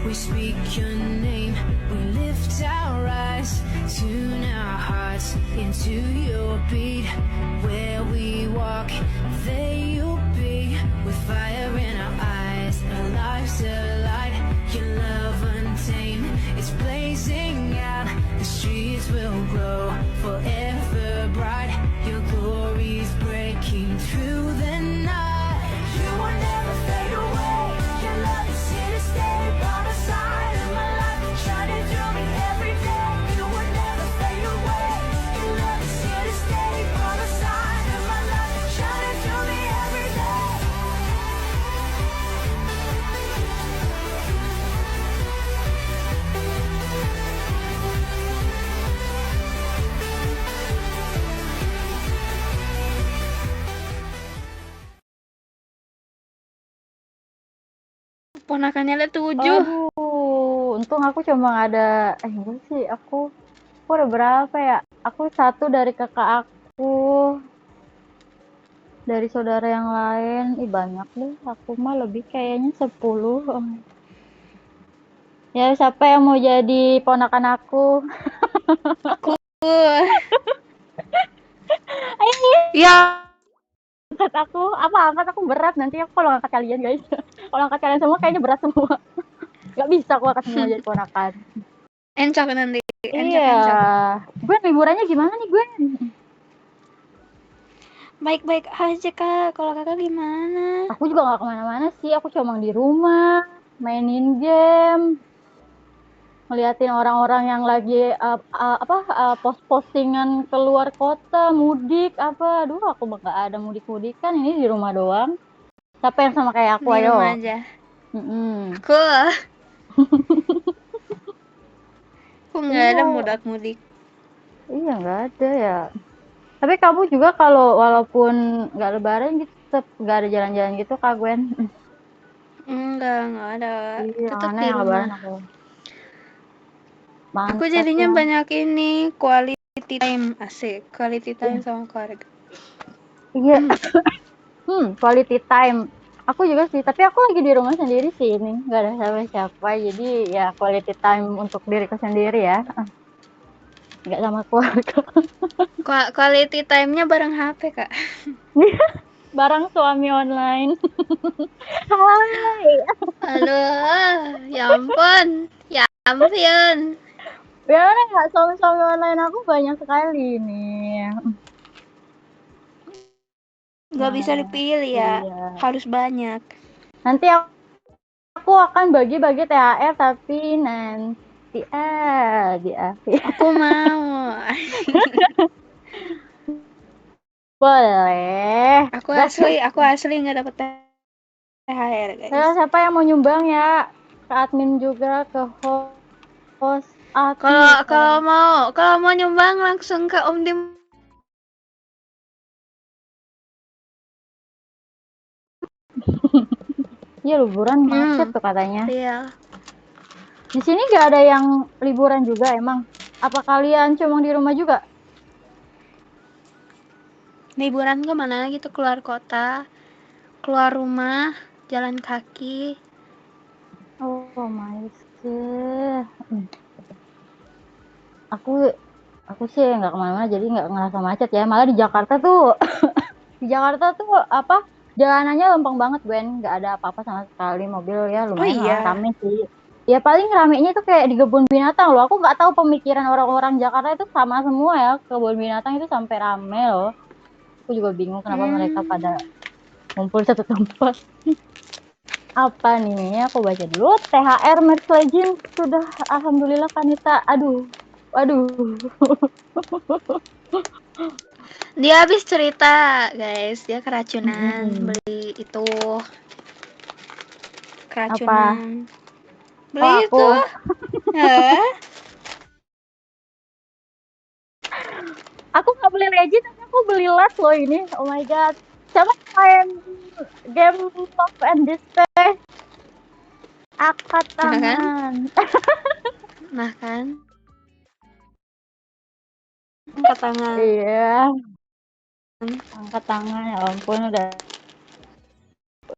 We speak your name, we lift our eyes, tune our hearts into your beat. Where we walk, there you'll be, with fire in our eyes, our lives alight. Your love untamed, it's blazing out. The streets will grow forever bright. Your glory's breaking through the night. You will never fade away. Your love is here to stay. By the side of my life, shining through me every day. You will never fade away. Your love is here to stay. By the side of my life, shining through me every day. Ponakannya ada 7. Aduh, untung aku cuma ada, enggak sih, aku udah berapa ya? Aku satu dari kakak aku, dari saudara yang lain, banyak deh. Aku mah lebih kayaknya 10. Ya, siapa yang mau jadi ponakan aku? Aku. Ayo, Ya. angkat aku. Angkat aku berat. Nanti aku kalau angkat kalian, guys. Kalau angkat kalian semua kayaknya berat semua. Gak bisa aku angkat semua jadi ponakan. Encok nanti. Iya. Gwen, liburannya gimana nih, Gwen? Baik-baik aja, Kak. Kalau Kakak gimana? Aku juga gak kemana-mana sih. Aku cuma di rumah, mainin game, ngeliatin orang-orang yang lagi post-postingan keluar kota, mudik, Aduh, aku gak ada mudik-mudikan. Ini di rumah doang. Siapa yang sama kayak aku? Di Ayo. rumah aja. Aku. Aku nggak ada mudak-mudik. Iya, nggak ada ya. Tapi kamu juga kalau walaupun nggak lebaran gitu, tetap nggak ada jalan-jalan gitu, Kak Gwen? Nggak ada. Iya, Tetap karena di yang lebaran rumah. aku. Aku Mantap jadinya ya. banyak ini quality time, asik. Quality time sama keluarga. Iya. Quality time. Aku juga sih, tapi aku lagi di rumah sendiri sih ini, nggak ada siapa-siapa. Jadi ya quality time untuk diriku sendiri ya. Nggak sama keluarga. Quality time-nya bareng HP, Kak. Bareng suami online. Hai. Aduh, ya ampun. Ya ampun. Biar nggak, suami-suami online aku banyak sekali nih. Nggak bisa dipilih ya. Iya. Harus banyak. Nanti aku akan bagi-bagi THR, tapi nanti di akhir. Aku mau. Boleh. Aku asli nggak dapet THR, guys. Siapa yang mau nyumbang ya? Ke admin juga, ke host admin. Kalau mau nyumbang langsung ke Om Dim. Iya, liburan macet tuh katanya. Iya. Di sini nggak ada yang liburan juga emang. Apa kalian cuma di rumah juga? Liburan kemana gitu, keluar kota, keluar rumah, jalan kaki. Oh my god. Aku sih nggak kemana-mana, jadi nggak ngerasa macet ya. Malah di Jakarta tuh di Jakarta tuh jalanannya lempeng banget, Gwen. Nggak ada apa-apa sama sekali, mobil ya lumayan lah rame sih. Ya paling ramenya itu kayak di kebun binatang loh. Aku nggak tahu pemikiran orang-orang Jakarta itu sama semua ya. Kebun binatang itu sampai rame loh. Aku juga bingung kenapa mereka pada ngumpul satu tempat. Apa nih? Aku baca dulu. THR Merge Legends sudah, alhamdulillah Kanita. Aduh. Dia habis cerita, guys. Dia keracunan beli itu. Keracunan. Apa? Beli aku. itu. Aku nggak beli Legend, tapi aku beli Last loh ini. Oh my god. Siapa main game Love and Despair? Angkat tangan. Nah kan. Angkat tangan. Iya. Angkat tangan, ya ampun, udah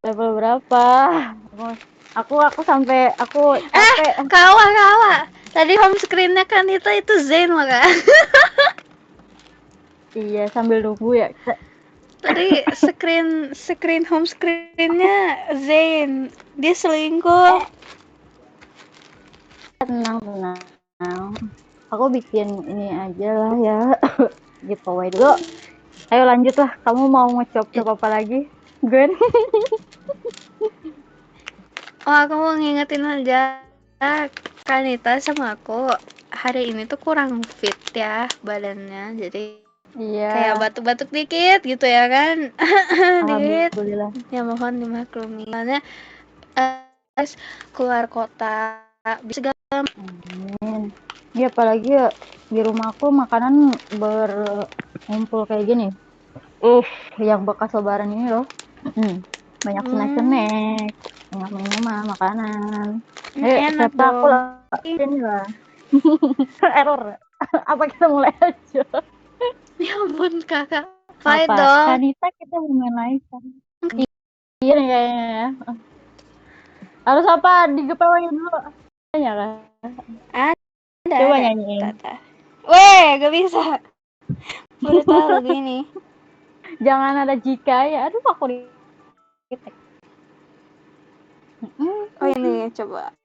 level berapa? Aku sampai aku capek. Kawa. Tadi home screen-nya kan itu Zain loh kan. Iya, sambil nunggu ya. Tadi screen home screen-nya Zain. Dia selingkuh. Tenang. Aku bikin ini aja lah ya. Giveaway dulu. Ayo lanjut lah. Kamu mau ngecop apa lagi, Gwen? Oh, aku mau ngingetin aja. Kanita sama aku hari ini tuh kurang fit ya badannya. Jadi Iya. kayak batuk-batuk dikit gitu ya kan. Dikit. Alhamdulillah. Ya mohon dimaklumi. Soalnya keluar kota bisa Amin. Iya, apalagi ya di rumahku makanan berkumpul kayak gini. Yang bekas lebaran ini loh. Banyak snack, banyak minuman, makanan. enak Kata aku dong. lah, ini lah. Error. Apa kita mulai aja? Ya ampun kakak. Apa? dong. Kanita kita mulai kan? Iya kayaknya. Harus apa? Digepewain dulu. Ya kan? Coba nyanyiin. Weh, gak bisa. Udah tahu lagu ini. Jangan ada jika ya. Aduh, aku di. Oh ini coba.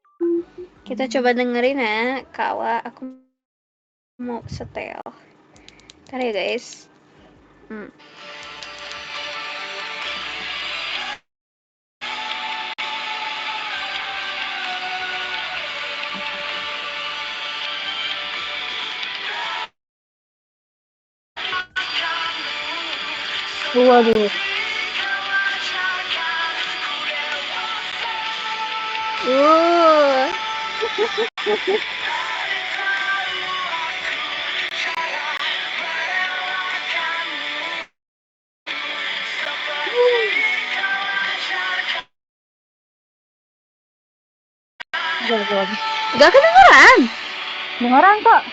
Kita coba dengerin ya, Kawa. Aku mau setel. Ntar ya guys. Waduh. Gak kedengeran. Dengeran kok.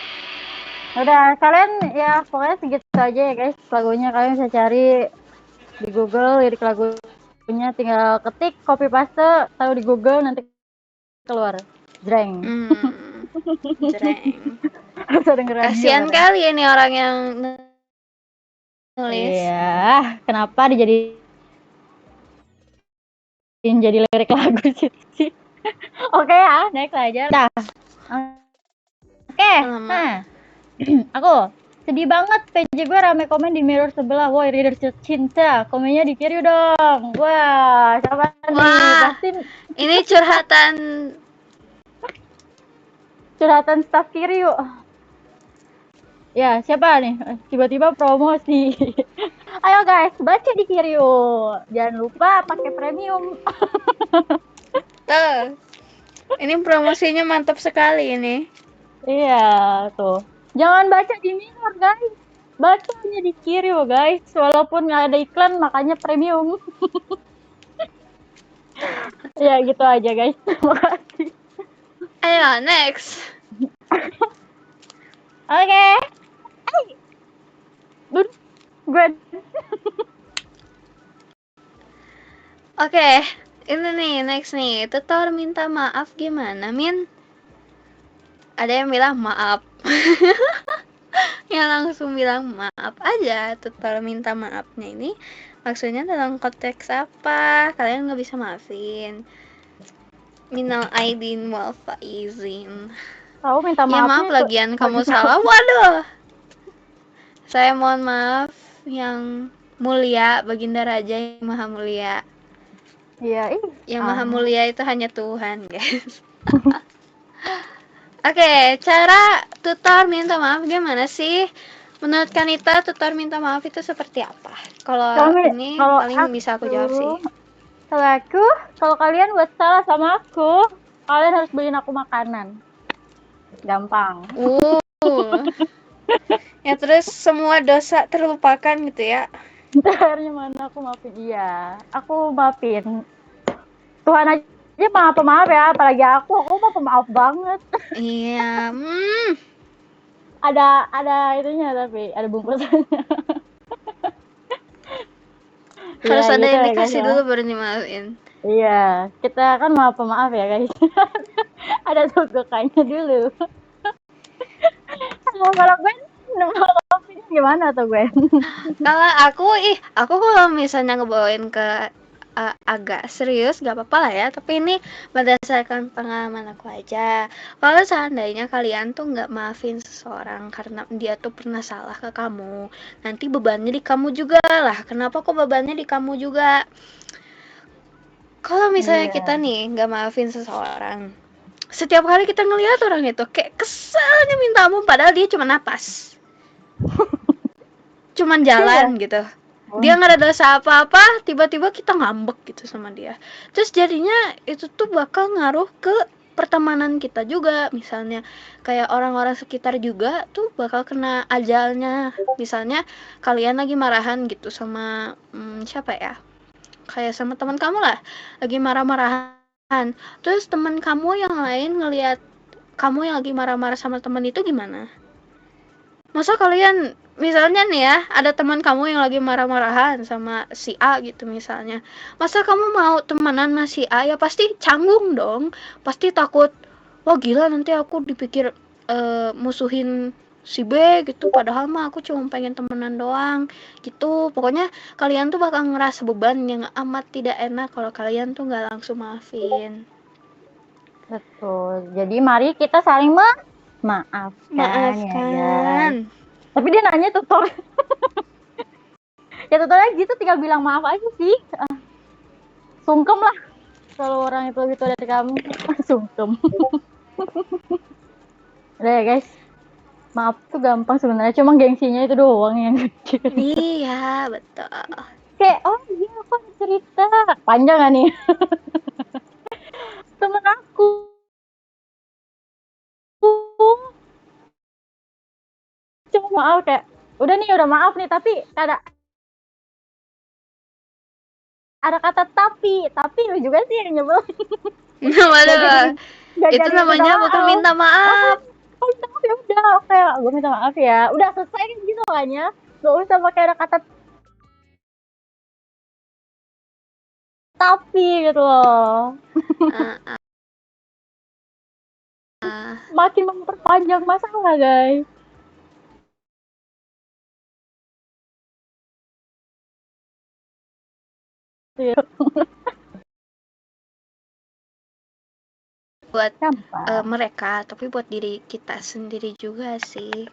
Udah, kalian ya pokoknya segitu aja ya guys. Lagunya kalian bisa cari di Google, lirik lagunya tinggal ketik, copy paste, taruh di Google nanti keluar. Jreng. Jreng. Kasian kali ini orang yang nulis. Iya, kenapa dijadiin jadi lirik lagu sih? Oke ya, next aja. Dah. Oke. Nah. Aku sedih banget, PJ gue rame komen di mirror sebelah. Woi, reader cinta, komennya di kiri dong. Wah, siapa nih? Pasti ini curhatan staff kiri yuk. Ya, siapa nih? Tiba-tiba promosi. Ayo guys, baca di kiri yuk. Jangan lupa pakai premium. Tuh. Ini promosinya mantap sekali ini. Iya, tuh. Jangan baca di mirror, guys. Bacanya di kiri loh, guys. Walaupun nggak ada iklan, makanya premium. Ya, gitu aja, guys. Terima kasih. Ayo, next. Oke. Good. Oke, ini nih, next nih. Tutor minta maaf gimana, Min? Ada yang bilang maaf. Yang langsung bilang maaf aja. Tutor minta maafnya ini maksudnya dalam konteks apa? Kalian nggak bisa maafin. Minal aidin wal faizin. Tahu minta maaf. Ya maaf lagian kamu salah. Waduh. Saya mohon maaf yang mulia, Baginda Raja yang maha mulia. Iya, yang maha mulia itu hanya Tuhan, guys. Oke, cara tutor minta maaf gimana sih? Menurut Kanita, tutor minta maaf itu seperti apa? Kalau ini paling bisa aku jawab sih. Kalau kalian buat salah sama aku, kalian harus beliin aku makanan. Gampang. Ya terus semua dosa terlupakan gitu ya. Akhirnya mana aku maafin dia. Aku maafin. Tuhan aja maaf ya, apalagi aku mah pemaaf banget. Iya. Ada itunya tapi ada bungkusannya. Harus ada yang dikasih dulu baru dimaafin. Iya, kita kan maaf pemaaf ya guys. Ada suka-sukanya dulu. Kalau Gwen, gimana tuh Gwen? Kalau aku kalau misalnya ngebawain ke agak serius gak apa-apa lah ya, tapi ini berdasarkan pengalaman aku aja. Kalau seandainya kalian tuh nggak maafin seseorang karena dia tuh pernah salah ke kamu, nanti bebannya di kamu juga lah. Kenapa kok bebannya di kamu juga? Kalau misalnya kita nih nggak maafin seseorang, setiap kali kita ngelihat orang itu kayak keselnya minta ampun, padahal dia cuma napas, cuman jalan gitu. Dia nggak ada dosa apa-apa, tiba-tiba kita ngambek gitu sama dia. Terus jadinya itu tuh bakal ngaruh ke pertemanan kita juga. Misalnya kayak orang-orang sekitar juga tuh bakal kena ajalnya. Misalnya kalian lagi marahan gitu sama siapa ya? Kayak sama teman kamu lah, lagi marah-marahan. Terus teman kamu yang lain ngelihat kamu yang lagi marah-marah sama teman itu gimana? Masa kalian misalnya nih ya, ada teman kamu yang lagi marah-marahan sama si A gitu misalnya. Masa kamu mau temenan sama si A? Ya pasti canggung dong. Pasti takut, wah gila nanti aku dipikir musuhin si B gitu. Padahal mah aku cuma pengen temenan doang gitu. Pokoknya kalian tuh bakal ngerasa beban yang amat tidak enak kalau kalian tuh nggak langsung maafin. Betul. Jadi mari kita saling maafkan. Ya. Tapi dia nanya tutor. Ya tutornya gitu, tinggal bilang maaf aja sih. Sungkem lah. Kalau orang itu lebih tua dari kamu, sungkem. Udah ya guys. Maaf tuh gampang sebenarnya, cuma gengsinya itu doang yang kecil. Iya, betul. Kayak, oh iya aku ada cerita. Panjang gak nih? Temen aku. Cuma maaf kayak, udah nih udah maaf nih, tapi ada kata tapi lu juga sih yang nyebel. Waduh, itu namanya bukan minta maaf. Oh, minta maaf ya udah, oke, gue minta maaf ya. Udah selesai kan gitu kan ya. Gak usah pakai ada kata tapi gitu loh. Makin memperpanjang masalah guys. Buat mereka, tapi buat diri kita sendiri juga sih.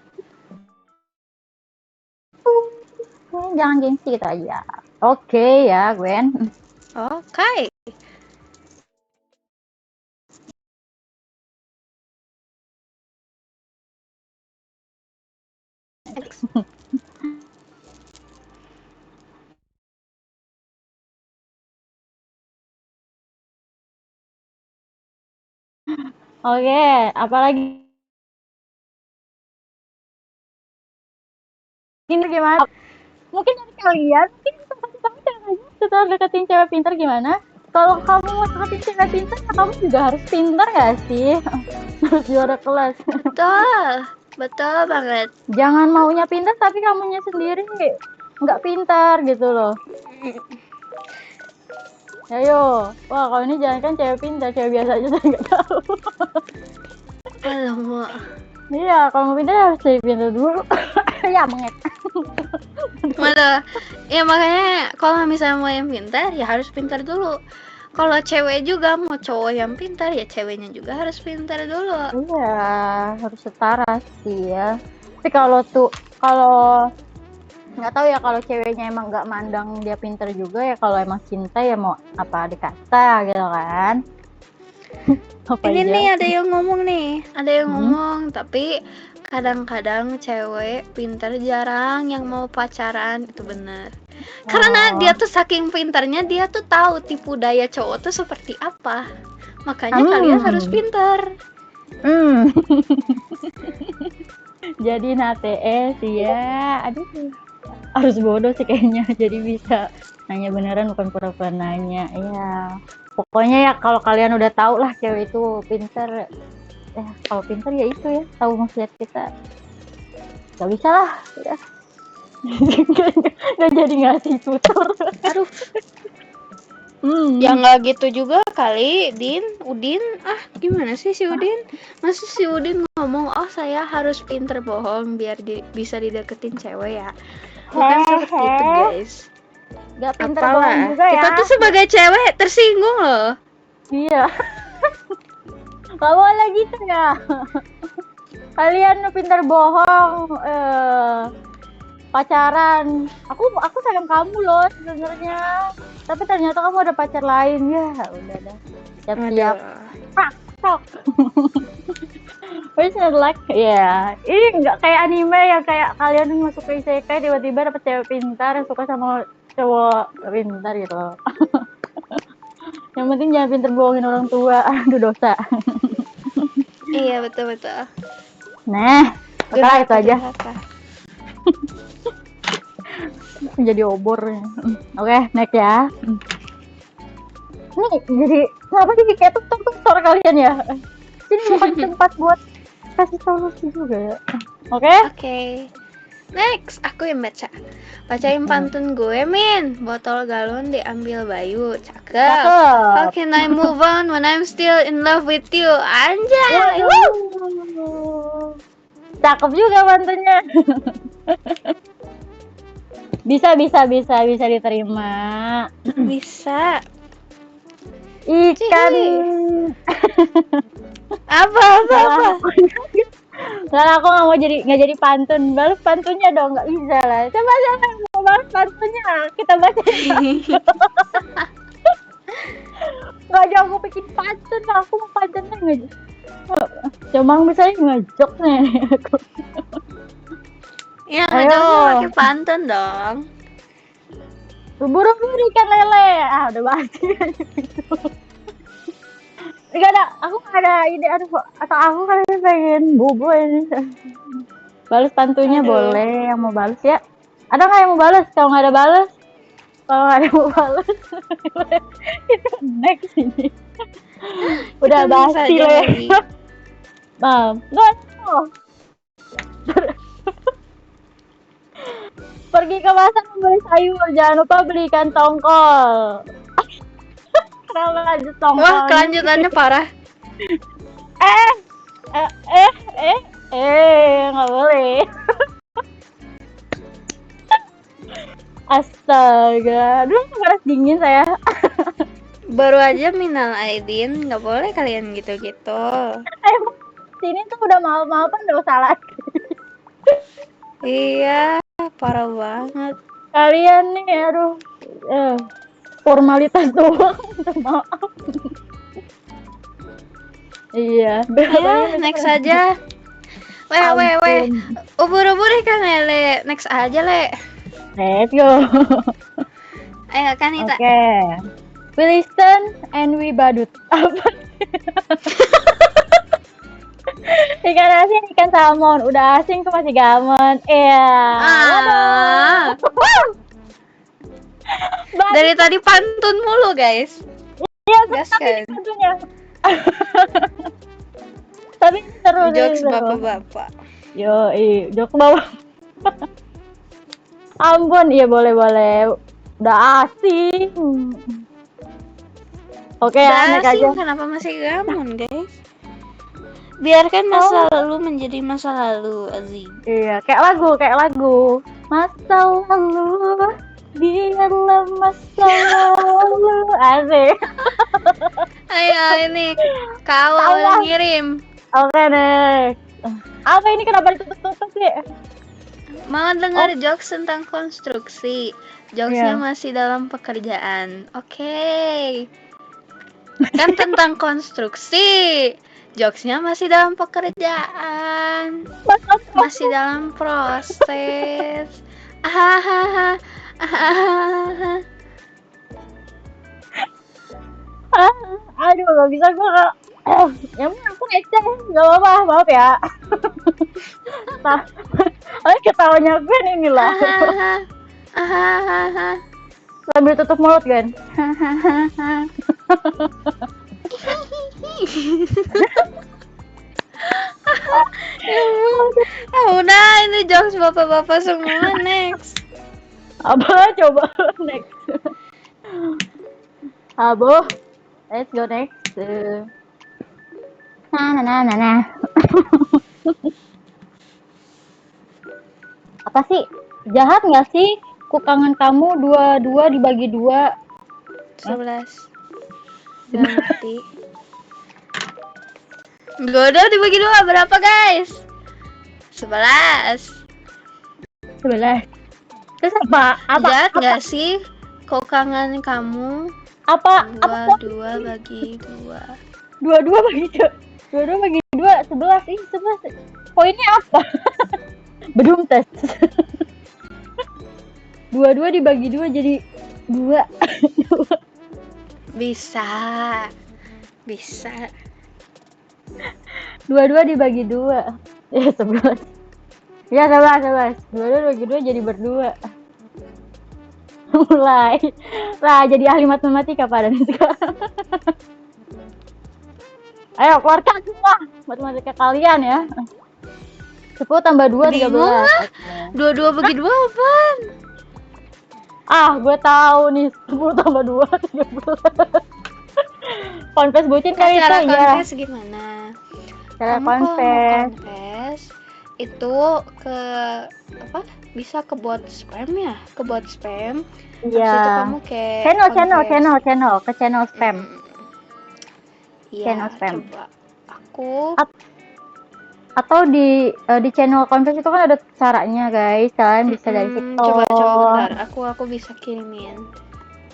Jangan gengsi gitu aja. Oke ya Gwen. Oke. Oke, apalagi ini gimana? Mungkin dari kalian, setelah deketin cewek pintar gimana? Kalau kamu mau deketin cewek pintar, ya kamu juga harus pintar gak sih? Harus juara kelas. Betul banget. Jangan maunya pintar tapi kamunya sendiri nggak pintar gitu loh. Ayo, wah kalau ini jangan kan cewek pintar, cewek biasa aja saya nggak tahu. Alamak. Iya, kalau mau pintar harus cewek pintar dulu. Ya menget. Malah, ya makanya kalau misalnya mau yang pintar ya harus pintar dulu. Kalau cewek juga mau cowok yang pintar ya ceweknya juga harus pintar dulu. Iya, harus setara sih ya. Tapi kalau nggak tahu ya, kalau ceweknya emang nggak mandang dia pintar juga ya, kalau emang cinta ya mau apa dikata gitu kan. Ini nih ada yang ngomong tapi kadang-kadang cewek pintar jarang yang mau pacaran, itu benar. Karena dia tuh saking pintarnya, dia tuh tahu tipu daya cowok tuh seperti apa. Makanya kalian harus pintar. Jadi ATS ya, aduh harus bodoh sih kayaknya, jadi bisa nanya beneran bukan pura-pura nanya. Ya pokoknya ya kalau kalian udah tahu lah cewek itu pintar, kalau pintar ya itu ya, tahu maksud kita, nggak bisa lah ya. Nggak jadi ngasih tutor. Aduh, Ya nggak gitu juga kali, Udin. Ah, gimana sih si Udin? Masa si Udin ngomong, oh saya harus pinter bohong biar bisa dideketin cewek ya? Bukan seperti itu, guys. Gak pinter bohong juga ya. Kita tuh sebagai cewek tersinggung loh. Iya. Gak boleh gitu ya. Kalian pinter bohong. Pacaran. Aku sayang kamu loh sebenarnya. Tapi ternyata kamu ada pacar lain ya. Udah dah. Siap-siap. Sok. Where's your luck? Ya. Ini nggak kayak anime yang kayak kalian masuk ke isekai tiba-tiba dapet cewek pintar yang suka sama cowok pintar gitu. Yang penting jangan pinter bohongin orang tua. Aduh dosa. Iya betul. Nah, sekarang itu aja. Menjadi obor. Oke, next ya. Ini jadi kenapa sih kayak tutup suara kalian ya? Ini bukan tempat buat kasih solusi juga ya. Oke. Next, aku yang baca. Bacain pantun gue, Min. Botol galon diambil Bayu. Cakep. How can I move on when I'm still in love with you? Anjay. Cakep juga pantunnya. Bisa diterima. Bisa. Ikan. Apa? Karena aku nggak jadi pantun. Balas pantunnya dong, nggak bisa lah. Coba mau balas pantunnya, kita baca. Nggak ada aku bikin pantun, aku mau pantunnya nggak. Cuma misalnya ngejok nih aku. Ya ngejok pakai pantun dong. Buru-buru ikan lele. Udah bahas gitu. Aku nggak ada ide atau aku kan pengen bobo ini. Balas pantunnya boleh, yang mau balas ya. Ada nggak yang mau balas? Kalau nggak ada balas, mau balas, itu next ini. Udah basi loh. Nggak. Pergi ke pasar membeli sayur, jangan lupa beli ikan tongkol. Kenapa lanjut tongkol? Wah, kelanjutannya parah. Nggak boleh. Astaga, aduh panas dingin saya. Baru aja minal aidin, nggak boleh kalian gitu-gitu. Sini tuh udah maaf-maafan udah salah. Iya, parah banget. Kalian nih, aduh, formalitas doang, maaf. Iya. Next aja. Weh. Ubur-ubur kan Le. Next aja Le. Let's go. Ayo Kanita. Oke. We listen and we badut. Apa? Ikan asin, ikan salmon. Udah asin kok masih gamon. Iya. Dari tadi pantun mulu guys. Iya, tapi pantunnya. Tapi seru sih. Jokes bapak-bapak. Jokes bapak. Ampun, iya boleh. Udah asing. Oke, udah naik aja. Kenapa masih gamon guys? Biarkan masa lalu menjadi masa lalu, Azim. Iya, kayak lagu. Masa lalu, biarlah masa lalu. Asik. Ayo ini kau ngirim. Oke deh. Apa ini kenapa ditutup sih? Mau dengar jokes tentang konstruksi. Jokesnya masih dalam pekerjaan. Oke. Kan tentang konstruksi. Jokesnya masih dalam pekerjaan. Masih dalam proses. Aduh, gak bisa gue. Yang aku ngecek, gak apa-apa, maaf ya. Ketawanya gue ini lah. Sambil tutup mulut kan. Udah ini jokes bapak-bapak semua. Next. Apa coba next. Abo. Let's go next. Nah. Apa sih? Jahat nggak sih? Ku kangen kamu 22 dibagi 2. 11. Nggak ngerti. 22 dibagi 2 berapa guys? 11. 11. Terus apa? Jahat nggak sih? Kok kangen kamu? Apa? 22 bagi 2. 22 bagi 2. 22 bagi 2 11. Ih, 11. Poinnya apa? Belum tes. 22 dibagi 2 jadi 2. Bisa. 22 dibagi 2. Ya 11. Ya 11. 22 dibagi 2 jadi berdua. Mulai. Lah jadi ahli matematika pada nih sekarang. Ayo keluarkan semua matematika kalian ya. 10 tambah 2 13. 22 bagi 2 apaan? Gue tahu nih 10 tambah 2 13. Konfes bucin kali itu Cara ya. konfes gimana? Cara Kamu kalau mau konfes. konfes itu ke apa? Bisa ke bot spam ya? Ke bot spam. Habis itu Iya. kamu kayak Channel ke channel spam. Iya, Channel spam. coba aku Atau di channel konfes itu kan ada caranya guys. Kalian bisa dari situ. coba bentar. Aku bisa kirimin.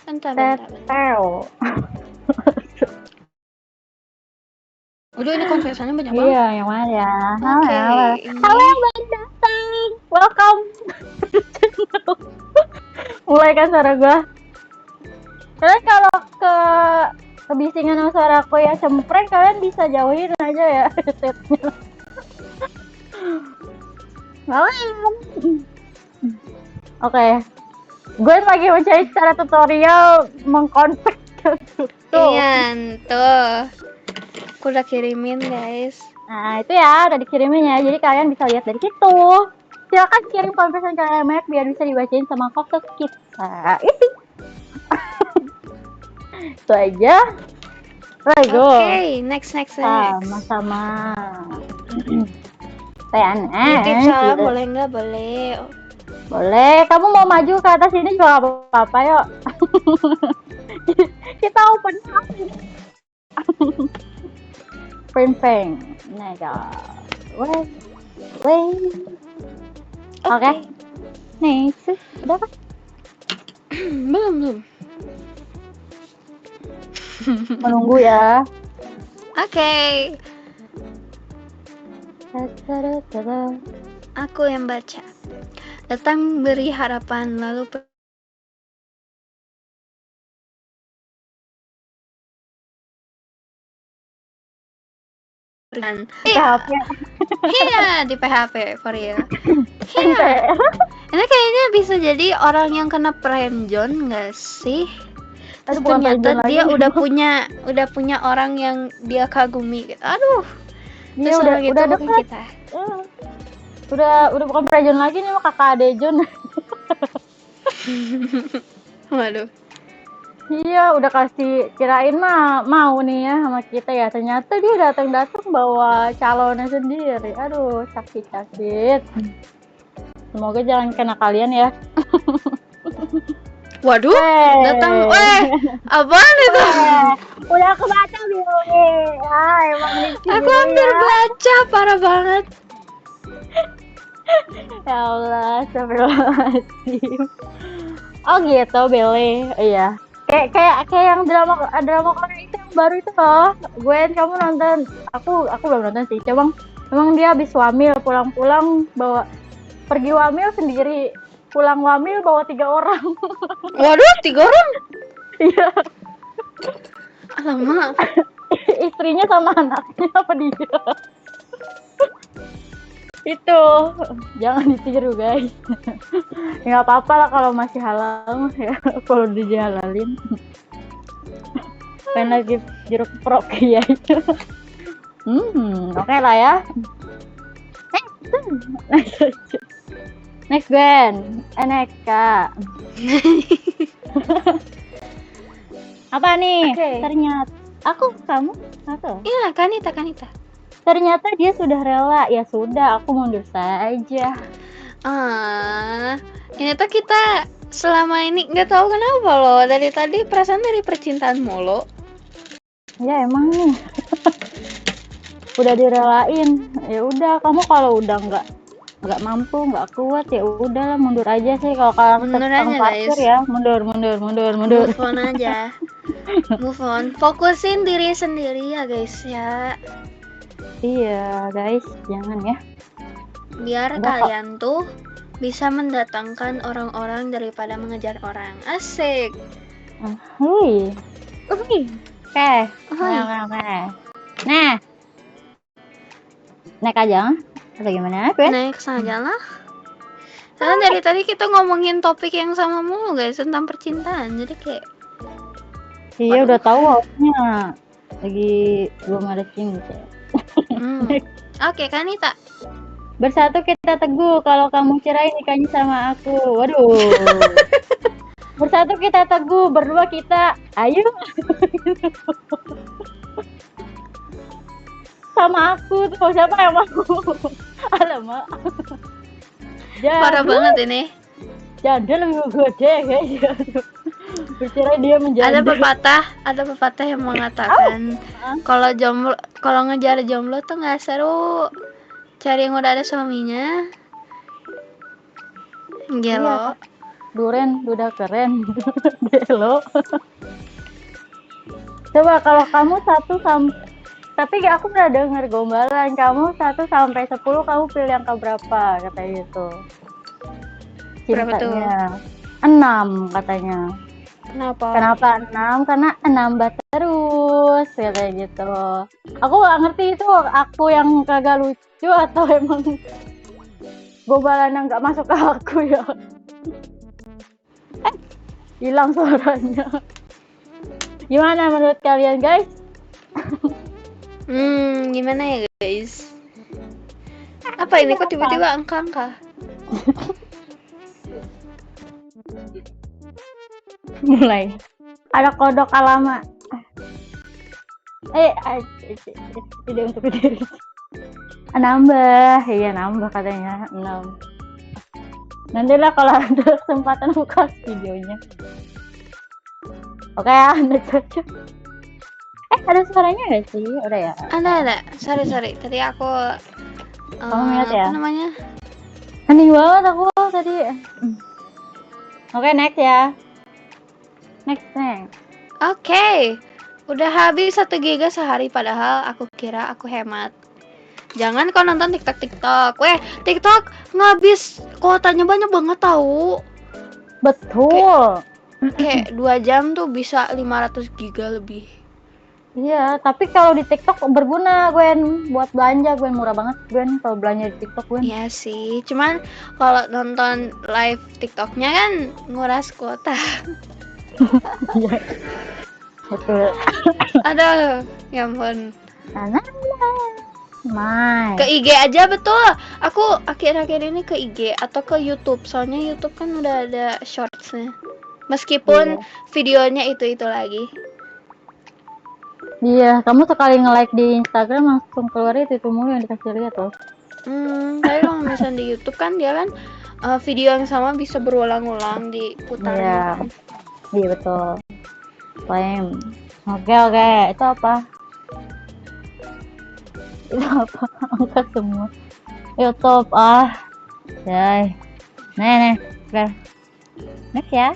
Bentar. Tahu. Udah ini konfesannya banyak banget. Iya, yang mana ya? Oke, Halo yang baru datang. Welcome. Mulai kan suara gua. Kalian kalau kebisingan sama suara aku ya cempreng, kalian bisa jauhin aja ya headsetnya. Malam. Oke. Gue lagi mencari cara tutorial mengkonvert. Iya, tuh. Aku udah kirimin, guys. Nah, itu ya udah dikirimin ya. Jadi kalian bisa lihat dari situ. Silakan kirim konversan kalian banyak biar bisa dibacain sama kokok kita. Itu aja. Let's go. Oke, next. Sama-sama. Titip salam boleh nggak? Boleh. Boleh. Kamu mau maju ke atas ini juga gak apa-apa, yuk. Kita open house. Peng. Nah, wait. Oke. Next. Udah apa? Belum. Menunggu ya. Oke. Aku yang baca. Datang beri harapan lalu dan di PHP for real. Iya. Ini kayaknya bisa jadi orang yang kena friendzone nggak sih? Terus ternyata dia udah punya orang yang dia kagumi gitu. Aduh. Dia terus udah dekat kita. Udah bukan friendzone lagi nih, mah kakak adejon. Waduh. Iya, udah kasih kirain mah mau nih ya sama kita ya. Ternyata dia datang bawa calonnya sendiri. Aduh, sakit. Semoga jangan kena kalian ya. Waduh, datang. Apaan itu? Udah aku baca Billy. Emang aku hampir baca, parah banget. Ya Allah, astagfirullahaladzim. Oh gitu, Billy. Iya. Kayak yang drama Korea itu yang baru itu loh. Gwen, kamu nonton? Aku belum nonton sih. Emang dia habis wamil, pulang-pulang pergi wamil sendiri, pulang wamil bawa 3 orang. Waduh, 3 orang? Iya. Alamak. Istrinya sama anaknya apa dia? Itu jangan ditiru guys. Nggak apa-apa lah kalau masih halal ya, kalau dihalalin. Pengen lagi jeruk prok ya itu. Oke lah ya. Next Gwen, next Kak. Apa nih? Oke. Ternyata kamu. Iya, Kanita. Ternyata dia sudah rela. Ya sudah, aku mundur saja. Ini tuh kita selama ini nggak tahu kenapa loh. Dari tadi perasaan dari percintaan mulu. Ya emang nih. Udah direlain. Ya udah, kamu kalau udah nggak mampu, nggak kuat, ya udahlah mundur aja sih. Kalau Mundur tukang aja, parkir guys. ya, mundur. Move on aja. Move on. Fokusin diri sendiri ya guys ya. Iya guys, jangan ya. Biar Udah, kalian tuh bisa mendatangkan orang-orang daripada mengejar orang. Asik. Hui. Oke. Hui. Nah, naik aja atau gimana? Naik saja lah. Karena dari tadi kita ngomongin topik yang sama mulu guys, tentang percintaan. Jadi kayak Iya, udah tahu awalnya lagi belum ada cinta. Oke, Kanita. Bersatu kita teguh, kalau kamu cerai nikahnya sama aku. Waduh. Bersatu kita teguh, berdua kita ayo. Sama aku tuh, siapa yang mau? Alamak. Parah banget ini. Janda lebih gede kayaknya. Bercerai dia menjanda. Ada pepatah yang mengatakan kalau ngejar jomblo tuh nggak seru. Cari yang udah ada suaminya. Gelo. Duren udah keren. Gelo. Coba kalau kamu tapi aku udah denger gombalan, kamu 1 sampai 10 kamu pilih yang keberapa katanya gitu. Berapa tuh? 6 katanya. Kenapa 6? Karena nambah terus katanya gitu. Aku gak ngerti itu aku yang kagak lucu atau emang gombalan yang gak masuk ke aku ya. Hilang suaranya. Gimana menurut kalian guys? Gimana ya guys? Apa ini kok tiba-tiba angka-angka? Mulai ada kodok alamat. Tidak untuk diri. Nambah katanya 6. Nantilah kalau ada kesempatan buka videonya. Oke, next aja. Ada suaranya nggak sih? Udah ya. Ada. Sorry. Tadi aku Kamu lihat ya? apa namanya? Hening banget aku tadi. Oke, next ya. Next. Oke. Udah habis 1 giga sehari padahal aku kira aku hemat. Jangan kau nonton TikTok. TikTok ngabis kuotanya banyak banget tahu. Betul. Kayak 2 jam tuh bisa 500 giga lebih. Iya, tapi kalau di TikTok berguna, Gwen. Buat belanja, Gwen. Murah banget, Gwen. Kalau belanja di TikTok, Gwen. Iya sih, cuman kalau nonton live TikToknya kan nguras kuota. Iya. Betul. Aduh, ya ampun. Ke IG aja betul. Aku akhir-akhir ini ke IG atau ke YouTube. Soalnya YouTube kan udah ada shortsnya. Meskipun videonya itu lagi. Iya, kamu sekali nge-like di Instagram langsung keluar itu mulu yang dikasih lihat loh. Tapi kalau misalnya di YouTube kan dia kan video yang sama bisa berulang-ulang diputar. Iya betul. Flame. Oke. Itu apa? Angkat semua. YouTube Nih. Oke. Next ya.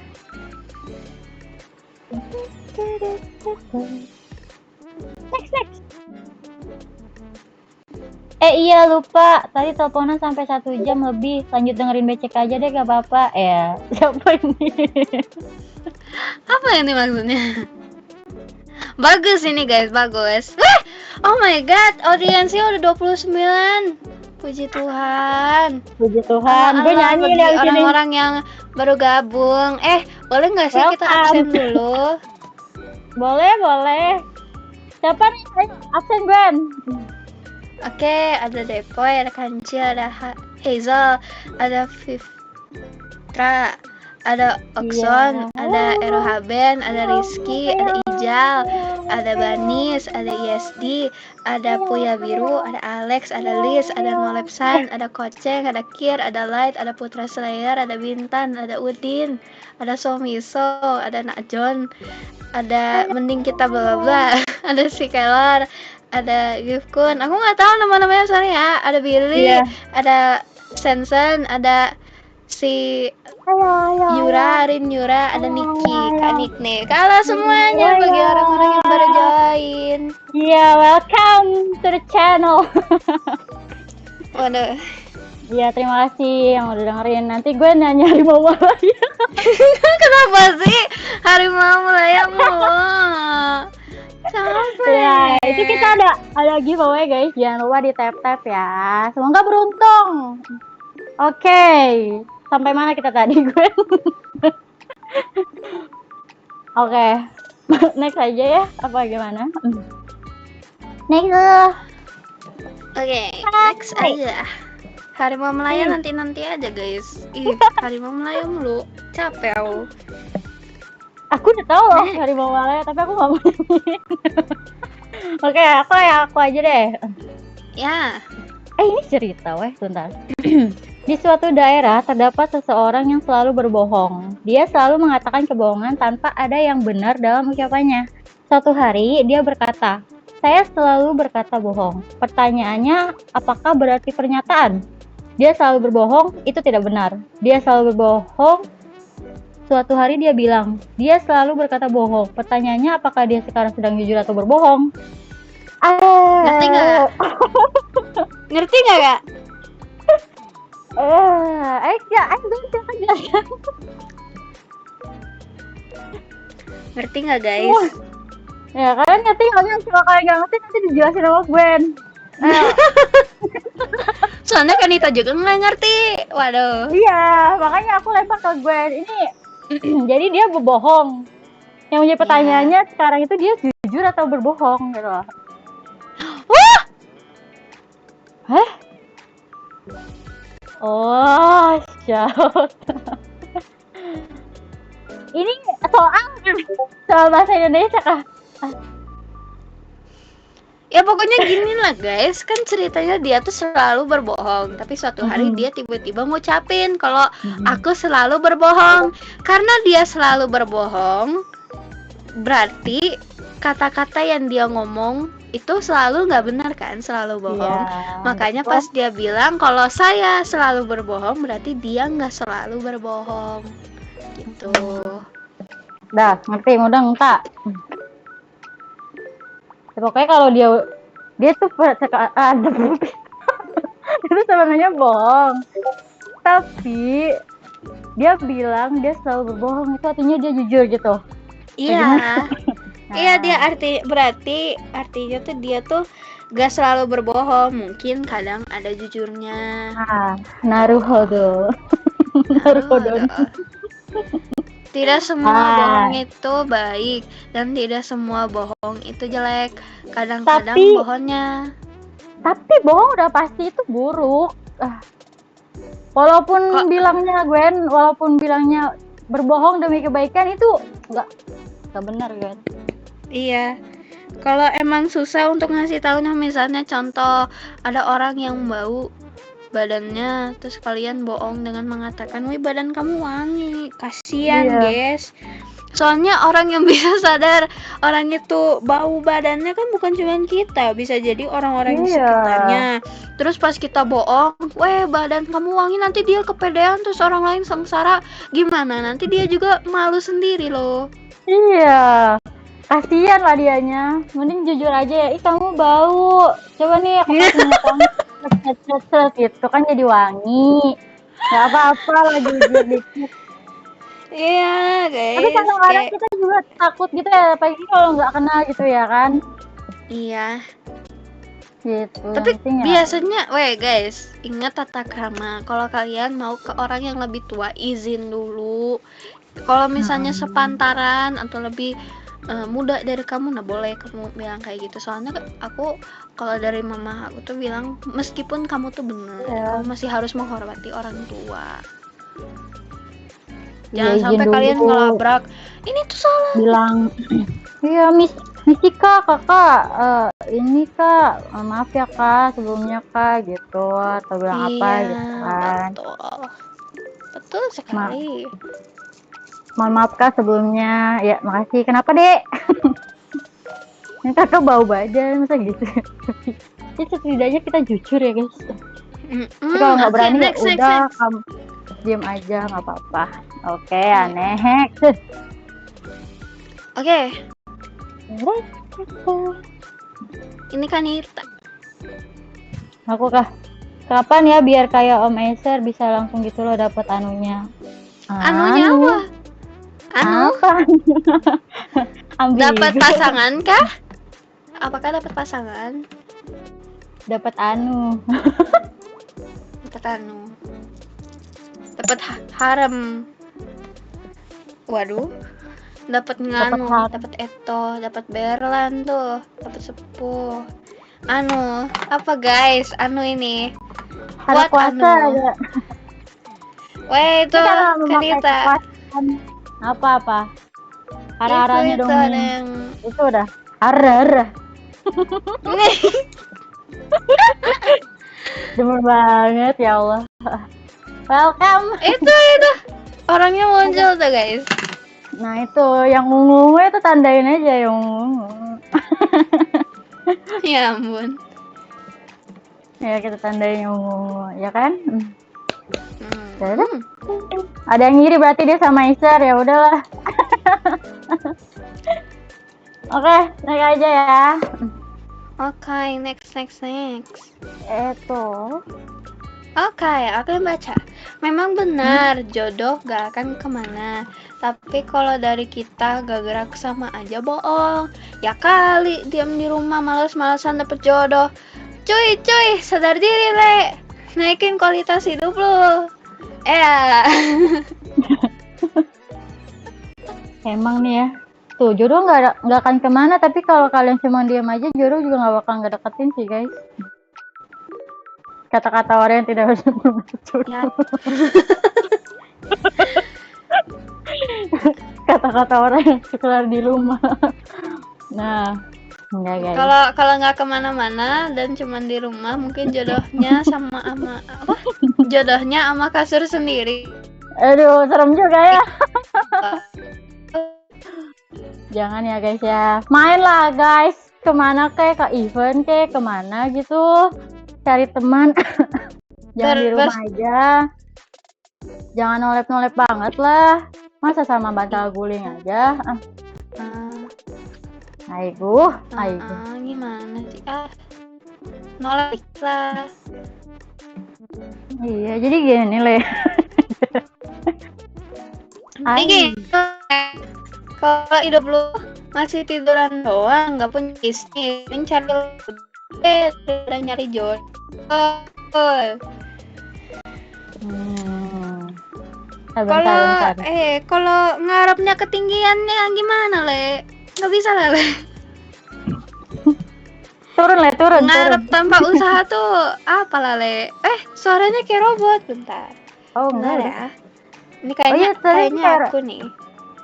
Next. Iya lupa. Tadi teleponan sampai 1 jam lebih. Lanjut dengerin becek aja deh, gak apa-apa. Ya, siapa ini? Apa ini maksudnya? Bagus ini guys, bagus. Oh my god, audiensnya udah 29. Puji Tuhan. Gue nyanyi bagi orang-orang yang baru gabung. Boleh nggak sih kita absen dulu? Boleh. Siapa nih? Absen, Gwen. Oke, ada Depoy, ada Kancil, ada Hazel, ada Fitra, ada Oxon, ada Erohaben, ada Rizky, ada Rijal, ada Banis, ada ISD, ada Puya Biru, ada Alex, ada Liz, ada Nolepsan, ada Koceng, ada Kir, ada Light, ada Putra Slayer, ada Bintan, ada Udin, ada Somiso, ada Nakjon, ada Mending Kita Bla Bla, ada si Kelar, ada Gifkun. Aku nggak tahu nama-namanya sorry ya. Ada Billy, ada Sensen, ada si Yura, Rin Yura, ada Niki, Kak Nik nih. Kalau semuanya bagi orang-orang yang baru join. Iya, welcome to the channel. Waduh. Iya, terima kasih yang udah dengerin. Nanti gue nanya Harimau Malaya. Kenapa sih Harimau Malaya mulu? Capek. Ya, itu kita ada giveaway guys. Jangan lupa di tap ya. Semoga beruntung. Oke. Sampai mana kita tadi gue? Oke. Next aja ya. Apa gimana? Next. Oke, next aja. Harimau Malaya nanti aja guys. Ih, Harimau Malaya mulu. Capek aku. Aku udah tahu loh Harimau Malaya, tapi aku nggak mau nyanyiin. Oke, aku aja deh. Ya. Ini cerita sebentar. Di suatu daerah terdapat seseorang yang selalu berbohong. Dia selalu mengatakan kebohongan tanpa ada yang benar dalam ucapannya. Suatu hari dia berkata, "Saya selalu berkata bohong." Pertanyaannya, apakah berarti pernyataan? Dia selalu berbohong, itu tidak benar. Dia selalu berbohong. Suatu hari dia bilang, dia selalu berkata bohong. Pertanyaannya, apakah dia sekarang sedang jujur atau berbohong? Ngerti nggak? Ngerti nggak kak? Ngerti nggak guys? Ya kalian ngerti nggak? Kalau kalian nggak ngerti nanti dijelasin sama Gwen. Soalnya Kanita juga nggak ngerti. Waduh. Iya, makanya aku lempar ke Gwen. Ini jadi dia berbohong. Yang menjadi pertanyaannya sekarang itu dia jujur atau berbohong gitu loh. Wah! Hah? Oh, shout. Ini soal bahasa Indonesia kah? Ya pokoknya gini lah guys, kan ceritanya dia tuh selalu berbohong, tapi suatu hari dia tiba-tiba ngucapin kalau aku selalu berbohong. Karena dia selalu berbohong, berarti kata-kata yang dia ngomong itu selalu nggak benar kan, selalu bohong. Makanya pas dia bilang kalau saya selalu berbohong, berarti dia nggak selalu berbohong gitu. Dah, ngerti mudeng tak? Ya, pokoknya kalau dia tuh ada itu sebenarnya bohong, tapi dia bilang dia selalu berbohong, itu artinya dia jujur gitu. Iya. Iya, dia berarti artinya tuh dia tuh gak selalu berbohong, mungkin kadang ada jujurnya. Naruhodo. Naruhodo. Tidak semua bohong itu baik dan tidak semua bohong itu jelek. Kadang-kadang bohongnya. Tapi bohong udah pasti itu buruk. Walaupun bilangnya Gwen, walaupun bilangnya berbohong demi kebaikan itu nggak benar kan? Iya. Kalau emang susah untuk ngasih tahunya, misalnya contoh ada orang yang bau badannya, terus kalian bohong dengan mengatakan, "Wih, badan kamu wangi." Kasihan, guys. Soalnya orang yang bisa sadar orang itu bau badannya kan bukan cuma kita, bisa jadi orang-orang di sekitarnya. Terus pas kita bohong, "Weh, badan kamu wangi," nanti dia kepedean terus orang lain sengsara. Gimana? Nanti dia juga malu sendiri loh. Iya. Kasihan lah dianya. Mending jujur aja ya, "Ih, kamu bau. Coba nih aku kasih minyak wangi." Gitu kan jadi wangi. Gak apa-apa lah jujur dikit. Iya guys. Tapi kadang-kadang kita juga takut gitu ya, apalagi kalau nggak kenal gitu ya kan. Iya. Gitu. Tapi biasanya, guys, ingat tata krama. Kalau kalian mau ke orang yang lebih tua, izin dulu. Kalau misalnya sepantaran atau lebih muda dari kamu, nah boleh kamu bilang kayak gitu. Soalnya aku kalau dari mama aku tuh bilang, meskipun kamu tuh bener, kamu masih harus menghormati orang tua. Jangan izin sampai dulu. kalian ngelabrak. Ini tuh salah. Bilang, iya misi kak, kakak, ini kak, maaf ya kak, sebelumnya kak, gitu, atau bilang apa Iya, gitu kan. betul. Betul sekali. Mohon maaf kak sebelumnya, ya makasih. Kenapa dek? Yang kakak bau badan, masa gitu. Ya setidaknya kita jujur ya guys. Tapi kalau nggak Oke, berani ya next. udah, kamu diam aja, nggak apa-apa. Oke, aneh. Oke, ini kan Nita. Aku kah? Kapan ya biar kayak Om Acer bisa langsung gitu loh dapat anunya? Anunya apa? Anu? Apa? Dapat pasangan kah? Apakah dapat pasangan? Dapat anu. Dapat anu. Dapat harem. Waduh. Dapat nganu, dapat Eto, dapat Berlan tuh, dapat sepuh. Anu, apa guys? Anu ini. Ada kuasa ada. Weh itu Kanita. Apa? Hara-haranya dong. Ada yang... Itu udah. Hara. Demen banget ya Allah. Welcome. Itu orangnya muncul tuh guys. Nah itu yang ungu itu tandain aja yang ungu. Ya ampun. Ya kita tandain yang ungu, ya kan? Ada yang ngiri berarti dia sama Iser, ya udahlah. Oke, naik aja ya. Oke, next. Itu. Oke, aku yang baca. Memang benar, jodoh gak akan kemana. Tapi kalau dari kita gak gerak sama aja bohong. Ya kali, diam di rumah males-malesan dapet jodoh. Cuy, sadar diri, Le. Naikin kualitas hidup lo. Emang nih ya. Tuh, jodoh gak akan kemana. Tapi kalau kalian cuma diam aja, jodoh juga gak bakal ngedeketin sih, guys. Kata-kata orang yang tidak bisa bermaksud jodoh. Kata-kata orang yang sekedar di rumah. Nah, enggak guys. Kalau nggak kemana-mana dan cuman di rumah, mungkin jodohnya sama jodohnya sama kasur sendiri. Aduh, serem juga ya. Jangan ya guys ya. Main lah guys. Kemana ke event kemana gitu. Cari teman. Jangan di rumah aja. Jangan nolep-nolep banget lah. Masa sama bantal guling aja. Aigu. Gimana sih? Nolep lah. Iya, jadi gini Le. Ini kalau hidup lu masih tiduran doang, nggak punya istri, mencari udah nyari jodoh. Kalau ngarepnya ketinggiannya gimana, Le? Nggak bisa lah, Le. Turun. Ngarep tanpa usaha tuh apalah, Le? Suaranya kayak robot, bentar. Oh, enggak ya. Ini kayaknya aku nih.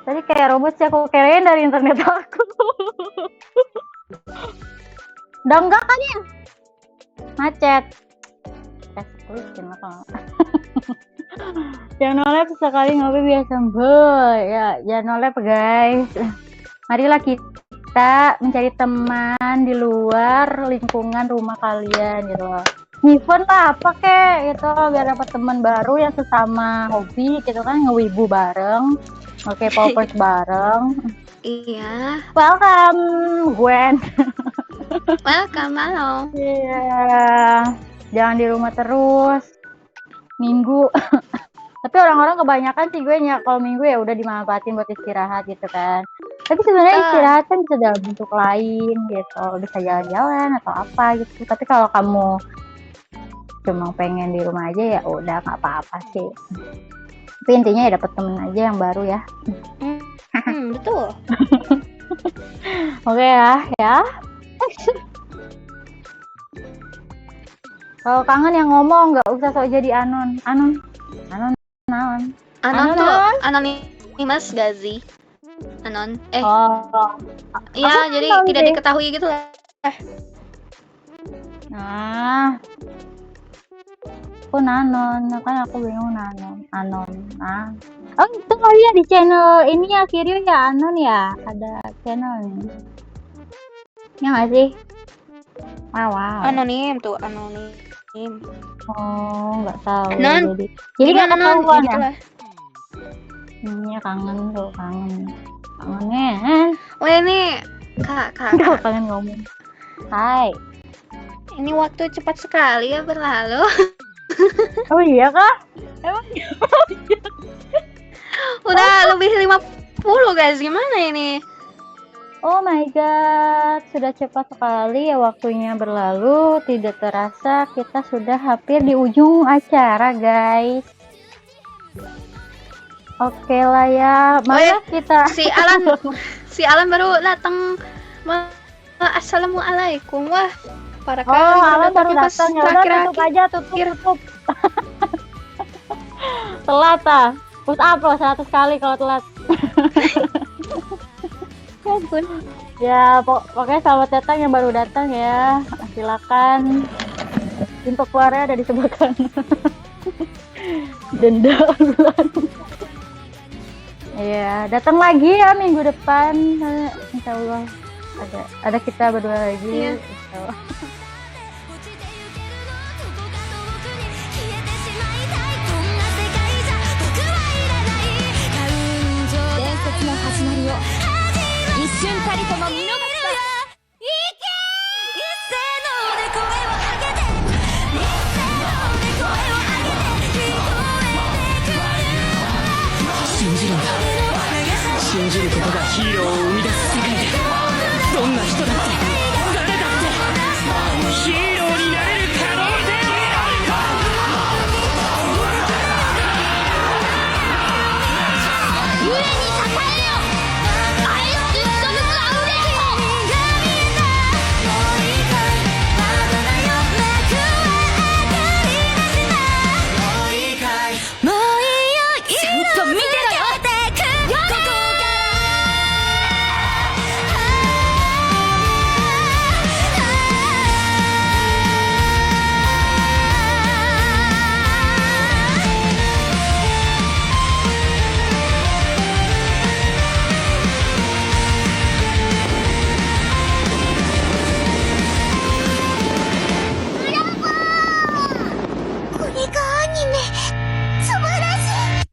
Tadi kayak robot sih, aku kirain dari internet aku. Udah enggak kan ya? Macet. Jangan nolep sekali ngopi biasa ya, jangan nolep guys. Marilah kita mencari teman di luar lingkungan rumah kalian gitu loh. Event lah apa gitu biar dapat teman baru yang sesama hobi gitu kan, ngewibu bareng. Oke, popers bareng. Iya. Welcome, Gwen. Welcome, halo. Iya. Jangan di rumah terus. Minggu. Tapi orang-orang kebanyakan sih gue kalau minggu ya udah dimanfaatin buat istirahat gitu kan. Tapi sebenarnya istirahat kan bisa dalam bentuk lain gitu. Bisa jalan-jalan atau apa gitu. Tapi kalau kamu cuma pengen di rumah aja ya udah nggak apa-apa sih. Tapi intinya ya dapat temen aja yang baru ya. Betul. Oke ya. Kalau kangen yang ngomong, nggak usah sok jadi anon. Anon Anon, tuh Anon. anonimus gak sih? Anon. Oh, Ya, aku jadi tahu tidak deh. diketahui gitu lah. Nah, aku Nanon, kan aku bingung Nanon, Anon. Nah, oh itu kali ya di channel ini ya Kiryu ya Anon ya, ada channel nih. Ya nggak sih? Wow. Anonim tuh, anonim. Oh, nggak tahu. Non, Jadi nggak gimana non? Ya ketahuan ya? gitulah. Ya kangen tuh, kangen. Oh ini kak, Aduh, kangen ngomong. Hai. ini waktu cepat sekali ya berlalu. Oh iya kah? Emang Udah lebih 50 guys, gimana ini? Oh my god, sudah cepat sekali ya waktunya berlalu. Tidak terasa kita sudah hampir di ujung acara, guys. Oke lah ya, mari kita. Si Alan baru datang. Assalamualaikum, wah. Para kali Alan baru tapi pas datang ya. Udah tutup aja, tutup. Telat ah. Push up loh 100 kali kalau telat. Ya ampun. Ya, pokoknya selamat datang yang baru datang ya. Silakan. Pintu keluarnya ada di sebelah kanan. Denda ulang. Ya, datang lagi ya minggu depan. Insya Allah ada kita berdua lagi. Iya. Insya Allah. 一瞬たりとも見逃すな。行け一斉ので声を上げて一斉ので声を上げて聞こえてくる。信じるんだ。信じることがヒーローを生み出す世界でどんな人だって